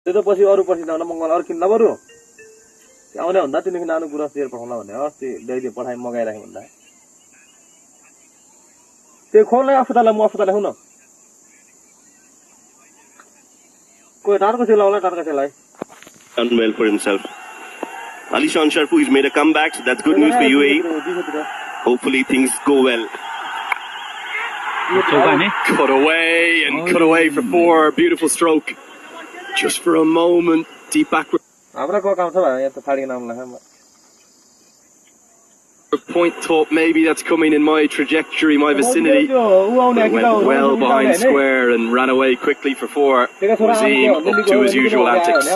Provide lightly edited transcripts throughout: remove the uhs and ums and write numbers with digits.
त्यो त पछि अरु पछि नआउन मंगल अरु किन्न बरु आउने भन्दा तिमीले नानु कुरा शेयर पठाउला भने अस्ति दैले पठाइ मगाइराखे भन्दा त्यो खोल्ने अस्पताललाई म अस्पताललाई हुन कोही टारको छ लाउला टारको छ लाई done well for himself. Alishan Sharfu has made a comeback, so that's good news for UAE. Hopefully things go well. Cut away and cut away for four. Beautiful stroke. Just for a moment, deep backward. Point thought maybe that's coming in my trajectory, my vicinity. Went well behind square and ran away quickly for four. Wasim up to his usual antics.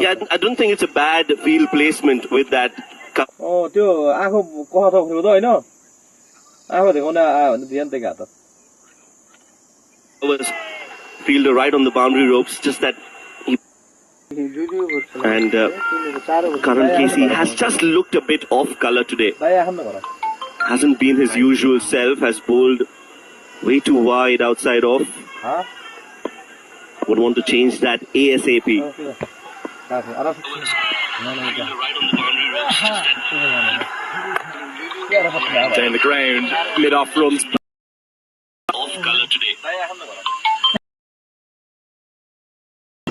Yeah, I don't think it's a bad field placement with that. Oh, त्यो आँखो कोहा थोक हुँदो हैन आँखो देखाउन आयो भने ध्यान त गात Was fielder right on the boundary ropes, just that. And Karan Casey has just looked a bit off colour today. Hasn't been his usual self, has bowled way too wide outside off. Would want to change that ASAP. Down the ground, mid-off runs. Off colour today.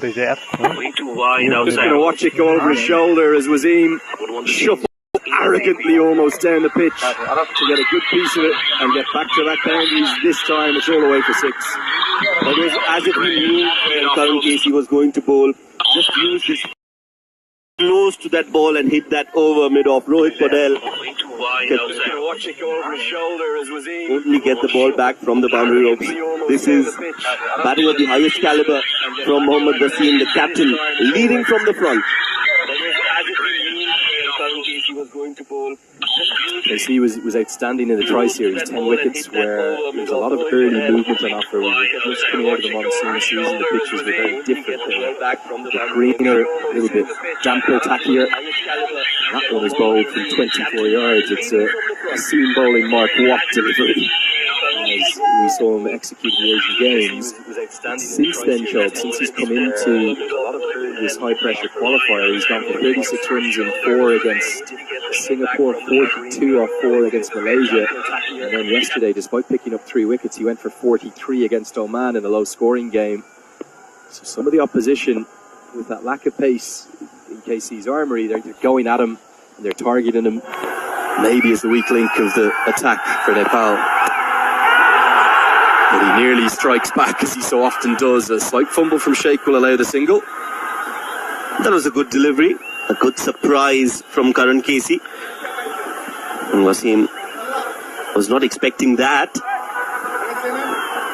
Way too wide outside. Just going to watch it go over his shoulder as Wasim shuffles arrogantly almost down the pitch to get a good piece of it and get back to that boundaries. This time it's all the way for six. It was as if he knew where Karan Casey was going to bowl. Just used his close to that ball and hit that over mid-off. Rohit Patel watch it go over his shoulder as Wasim only get the ball back from the boundary ropes. This is batting of the highest caliber from Mohammad Wasim, the captain, leading from the front. He was outstanding in the tri-series, 10 wickets where there was a lot of early movement on offer. We were just coming out of the monsoon season, the pitches were very different. They were greener, a little bit damper, tackier. That one was bowled from 24 yards. It's a seam bowling Mark Watt delivery. As we saw him execute the Asian Games. Since then, Sean, since he's come into this high-pressure qualifier, he's gone for 36 runs in 4 against Singapore, 42 off 4 against Malaysia, and then yesterday, despite picking up 3 wickets, he went for 43 against Oman in a low-scoring game. So some of the opposition, with that lack of pace in KC's armoury, they're going at him and they're targeting him. Maybe as the weak link of the attack for Nepal. But he nearly strikes back, as he so often does. A slight fumble from Sheikh will allow the single. That was a good delivery, a good surprise from Karan Casey. And Wasim was not expecting that.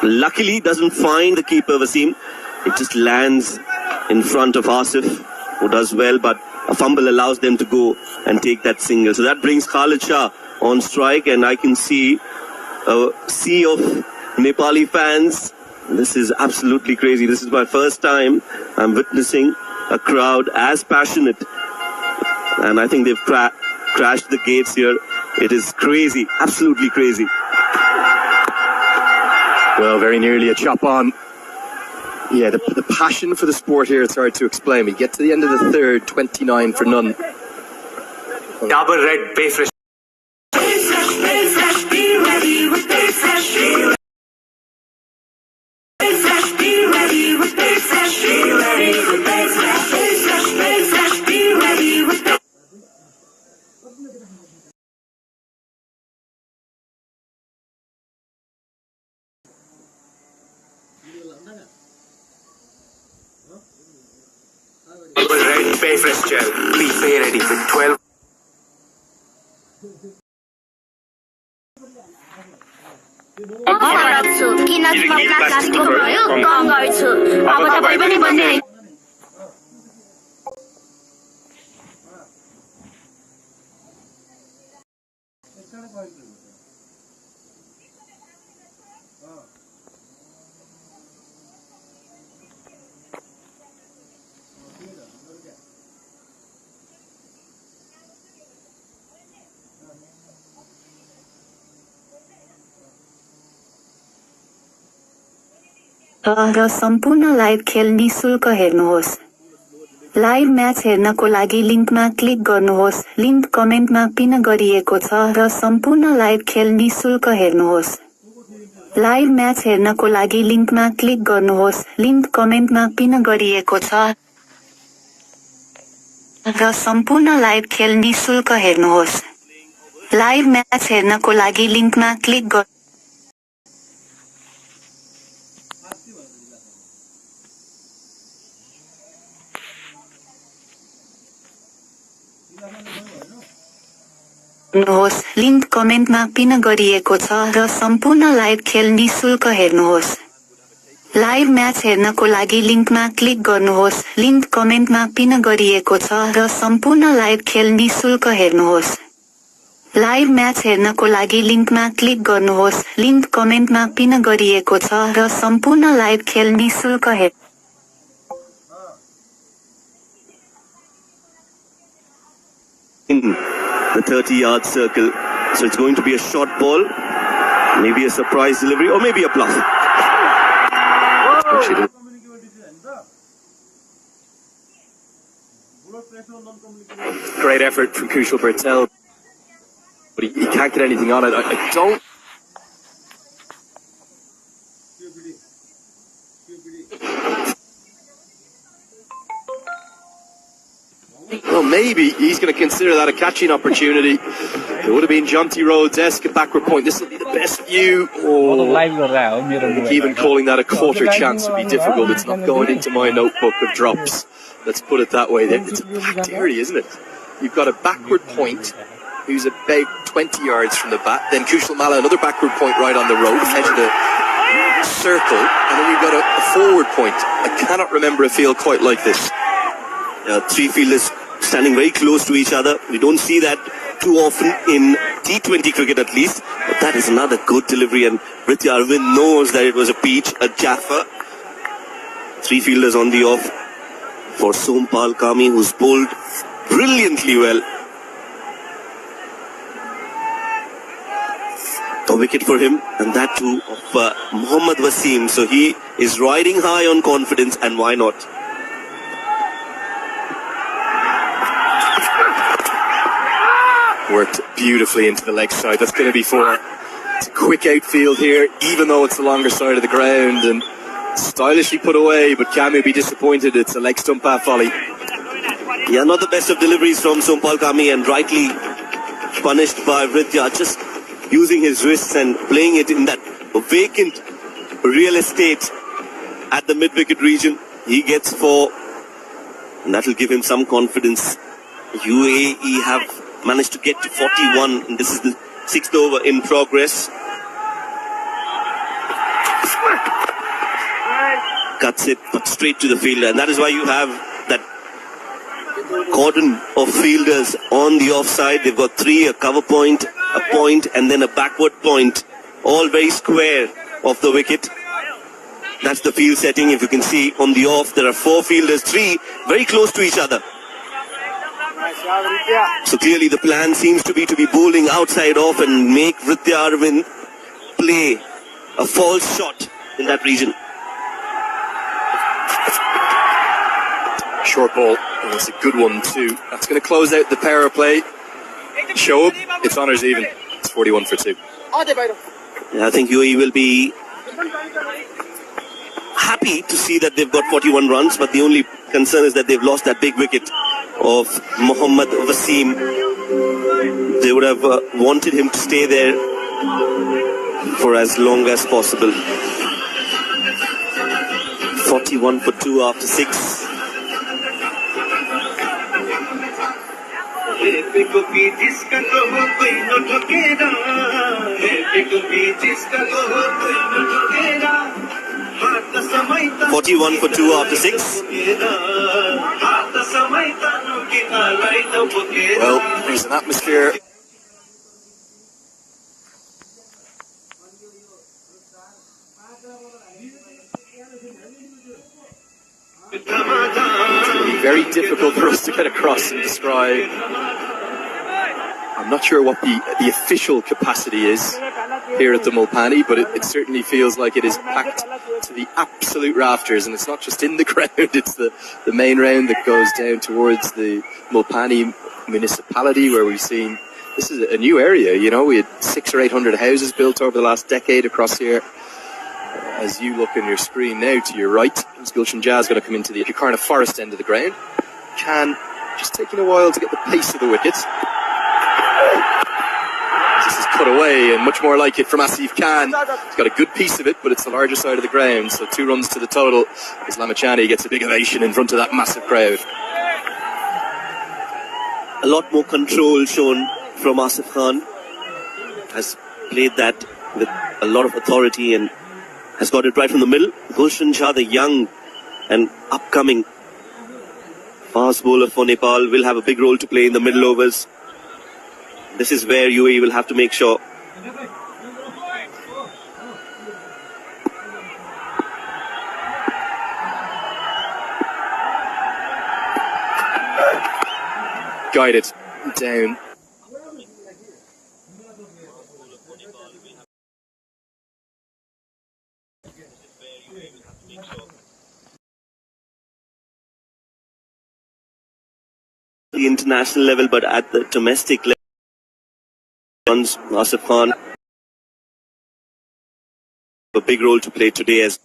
Luckily, doesn't find the keeper, Wasim. It just lands in front of Asif, who does well, but a fumble allows them to go and take that single. So that brings Khalid Shah on strike, and I can see a sea of Nepali fans. This is absolutely crazy. This is my first time I'm witnessing a crowd as passionate, and I think they've crashed the gates here. It is crazy, absolutely crazy. Well, very nearly a chop on. Yeah, the passion for the sport here, it's hard to explain. We get to the end of the third, 29 for none. Double red, pay fresh. Be ready with pay fresh. Be ready with pay fresh. Be ready with pay fresh. Be ready with pay fresh. Red pay fresh gel. Be ready with 12. किन प्लास्टिकको भयो कम गर्छु अब तपाईं पनि भन्ने र सम्पूर्ण live खेल निशुल्क हेर्नुहोस्। लाइभ म्याच हेर्नको लागि लिङ्कमा क्लिक गर्नुहोस्। लिङ्क कमेन्टमा पिन गरिएको छ र सम्पूर्ण लाइभ खेल निशुल्क हेर्नुहोस्। लाइभ म्याच हेर्नको लागि लिङ्कमा क्लिक गर्नुहोस्। लिङ्क कमेन्टमा पिन गरिएको छ र सम्पूर्ण लाइभ खेल निशुल्क हेर्नुहोस्। लाइभ म्याच हेर्नको लागि लिङ्कमा क्लिक गर्नुहोस्। लिङ्क कमेन्टमा पिन गरिएको छ र सम्पूर्ण लाइभ खेल निशुल्क हेर्नुहोस्। लाइभ म्याच हेर्नको लागि लिङ्कमा क्लिक गर्नुहोस्। लिङ्क कमेन्टमा पिन गरिएको छ र सम्पूर्ण लाइभ खेल निशुल्क हेर्नुहोस्। लाइभ म्याच हेर्नको लागि लिङ्कमा क्लिक गर्नुहोस्। लिङ्क कमेन्टमा पिन गरिएको छ र सम्पूर्ण लाइभ खेल निशुल्क हेर्नुहोस्। The 30-yard circle, so it's going to be a short ball, maybe a surprise delivery, or maybe a bluff. Great effort from Kushal Bertel, but he can't get anything on it. I don't. Well, maybe he's going to consider that a catching opportunity. It would have been Jonty Rhodes-esque at backward point. This will be the best view. Oh, I think even calling that a quarter chance would be difficult. It's not going into my notebook of drops. Let's put it that way. It's a packed area, isn't it? You've got a backward point who's about 20 yards from the bat. Then Kushal Malla, another backward point right on the road, edge of the circle. And then you've got a forward point. I cannot remember a field quite like this. Three fielders standing very close to each other. We don't see that too often in T20 cricket at least. But that is another good delivery, and Prithvi Arvind knows that it was a peach, a Jaffa. Three fielders on the off for Sompal Kami, who's bowled brilliantly well. A wicket for him, and that too of Mohammad Wasim. So he is riding high on confidence, and why not? Worked beautifully into the leg side. That's going to be four. It's a quick outfield here, even though it's the longer side of the ground, and stylishly put away, but can we be disappointed? It's a leg stump half volley. Yeah, not the best of deliveries from Sompal Kami, and rightly punished by Prithvi, just using his wrists and playing it in that vacant real estate at the mid-wicket region. He gets four, and that will give him some confidence. UAE have managed to get to 41, and this is the 6th over in progress. Cuts it, but straight to the fielder, and that is why you have that cordon of fielders on the offside. They've got three, a cover point, a point, and then a backward point, all very square of the wicket. That's the field setting. If you can see on the off, there are four fielders, three very close to each other. So clearly the plan seems to be bowling outside off and make Prithvi Arvind play a false shot in that region. Short ball, and it's a good one too. That's going to close out the power play. Show up, it's honours even. It's 41 for 2. Yeah, I think UAE will be happy to see that they've got 41 runs, but the only concern is that they've lost that big wicket of Mohammad Wasim. They would have wanted him to stay there for as long as possible. 41 for 2 after 6. "41 for 2 after 6. Well, there's an atmosphere. It's going to be very difficult for us to get across and describe. I'm not sure what the official capacity is. here at the Mulpanny, but it certainly feels like it is packed to the absolute rafters, and it's not just in the ground, it's the main round that goes down towards the Mulpanny municipality, where we've seen, this is a new area, you know, we had 600 or 800 houses built over the last decade across here. As you look on your screen now to your right, is Gulshan Jazz going to come into the Karna Forest end of the ground. Can just taking a while to get the pace of the wickets. This is cut away, and much more like it from Asif Khan. He's got a good piece of it, but it's the larger side of the ground, so 2 runs to the total as Lamachani gets a big ovation in front of that massive crowd. A lot more control shown from Asif Khan. Has played that with a lot of authority and has got it right from the middle. Gulshan Shah, the young and upcoming fast bowler for Nepal, will have a big role to play in the middle overs. This is where UAE will have to make sure. Guided down. The international level, but at the domestic level, Asif Khan a big role to play today as